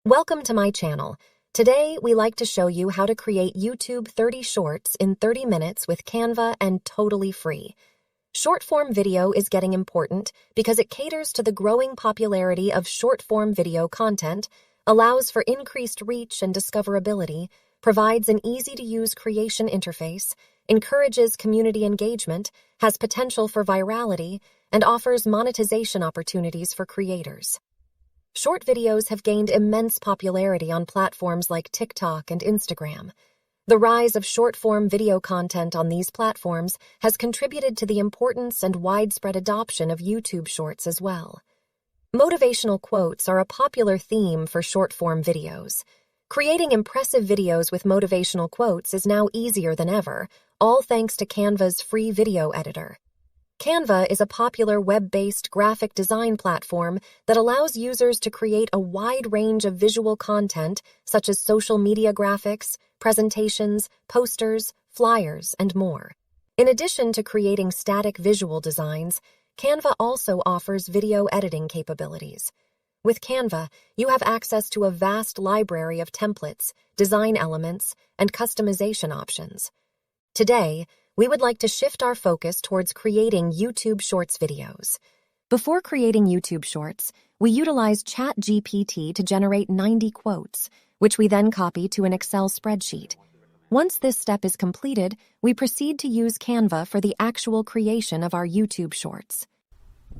Welcome to my channel. Today, we like to show you how to create YouTube 30 shorts in 30 minutes with Canva and totally free. Short-form video is getting important because it caters to the growing popularity of short-form video content, allows for increased reach and discoverability, provides an easy-to-use creation interface, encourages community engagement, has potential for virality, and offers monetization opportunities for creators. Short videos have gained immense popularity on platforms like TikTok and Instagram. The rise of short-form video content on these platforms has contributed to the importance and widespread adoption of YouTube Shorts as well. Motivational quotes are a popular theme for short-form videos. Creating impressive videos with motivational quotes is now easier than ever, all thanks to Canva's free video editor. Canva is a popular web-based graphic design platform that allows users to create a wide range of visual content such as social media graphics, presentations, posters, flyers, and more. In addition to creating static visual designs, Canva also offers video editing capabilities. With Canva, you have access to a vast library of templates, design elements, and customization options. Today, we would like to shift our focus towards creating YouTube Shorts videos. Before creating YouTube Shorts, we utilize ChatGPT to generate 90 quotes, which we then copy to an Excel spreadsheet. Once this step is completed, we proceed to use Canva for the actual creation of our YouTube Shorts.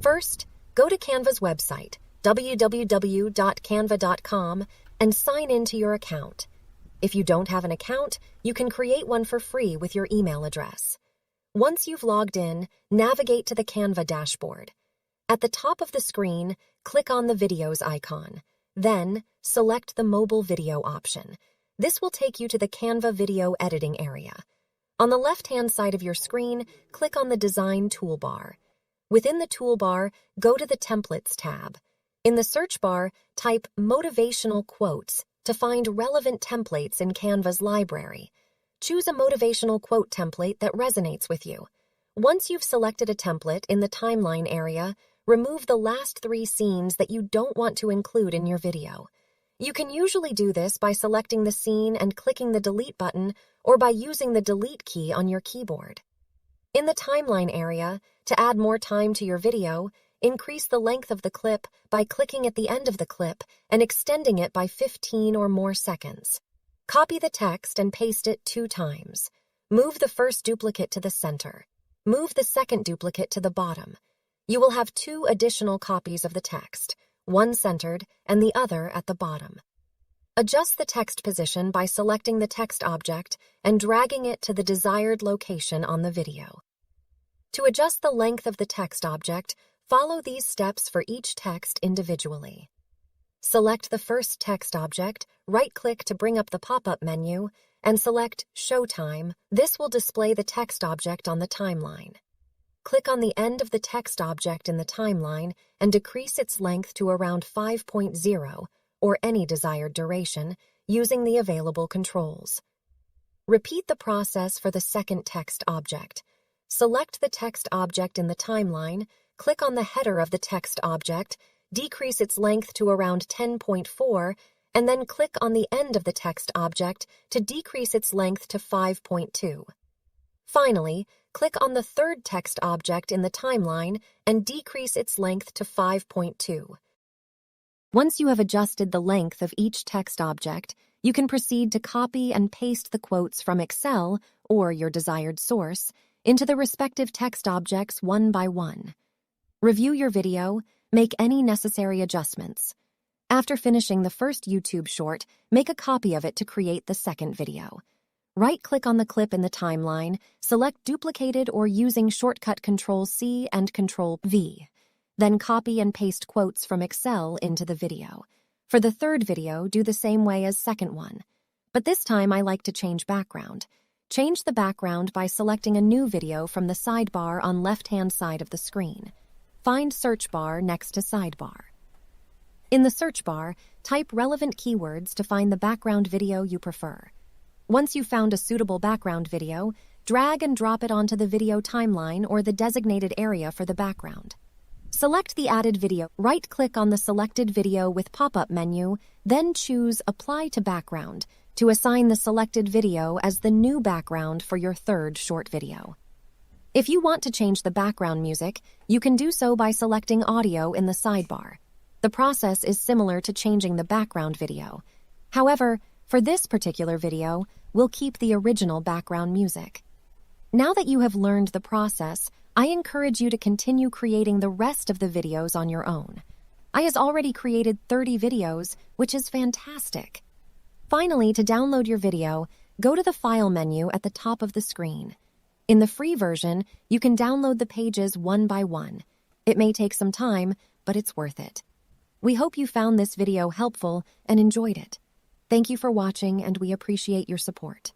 First, go to Canva's website, www.canva.com, and sign into your account. If you don't have an account, you can create one for free with your email address. Once you've logged in, navigate to the Canva dashboard. At the top of the screen, click on the Videos icon. Then, select the Mobile Video option. This will take you to the Canva video editing area. On the left-hand side of your screen, click on the Design toolbar. Within the toolbar, go to the Templates tab. In the search bar, type Motivational Quotes to find relevant templates in Canva's library. Choose a motivational quote template that resonates with you. Once you've selected a template in the timeline area, remove the last 3 scenes that you don't want to include in your video. You can usually do this by selecting the scene and clicking the delete button or by using the delete key on your keyboard. In the timeline area, to add more time to your video, increase the length of the clip by clicking at the end of the clip and extending it by 15 or more seconds. Copy the text and paste it 2 times. Move the first duplicate to the center. Move the second duplicate to the bottom. You will have 2 additional copies of the text, one centered and the other at the bottom. Adjust the text position by selecting the text object and dragging it to the desired location on the video. To adjust the length of the text object, follow these steps for each text individually. Select the first text object, right-click to bring up the pop-up menu, and select Show Time. This will display the text object on the timeline. Click on the end of the text object in the timeline and decrease its length to around 5.0 or any desired duration using the available controls. Repeat the process for the second text object. Select the text object in the timeline, click on the header of the text object, decrease its length to around 10.4, and then click on the end of the text object to decrease its length to 5.2. Finally, click on the third text object in the timeline and decrease its length to 5.2. Once you have adjusted the length of each text object, you can proceed to copy and paste the quotes from Excel, or your desired source, into the respective text objects one by one. Review your video, make any necessary adjustments. After finishing the first YouTube short, make a copy of it to create the second video. Right-click on the clip in the timeline, select duplicated or using shortcut Ctrl-C and Ctrl-V. Then copy and paste quotes from Excel into the video. For the third video, do the same way as second one. But this time I like to change background. Change the background by selecting a new video from the sidebar on left-hand side of the screen. Find search bar next to sidebar. In the search bar, type relevant keywords to find the background video you prefer. Once you've found a suitable background video, drag and drop it onto the video timeline or the designated area for the background. Select the added video. Right-click on the selected video with pop-up menu, then choose Apply to Background to assign the selected video as the new background for your third short video. If you want to change the background music, you can do so by selecting Audio in the sidebar. The process is similar to changing the background video. However, for this particular video, we'll keep the original background music. Now that you have learned the process, I encourage you to continue creating the rest of the videos on your own. I has already created 30 videos, which is fantastic. Finally, to download your video, go to the File menu at the top of the screen. In the free version, you can download the pages one by one. It may take some time, but it's worth it. We hope you found this video helpful and enjoyed it. Thank you for watching, and we appreciate your support.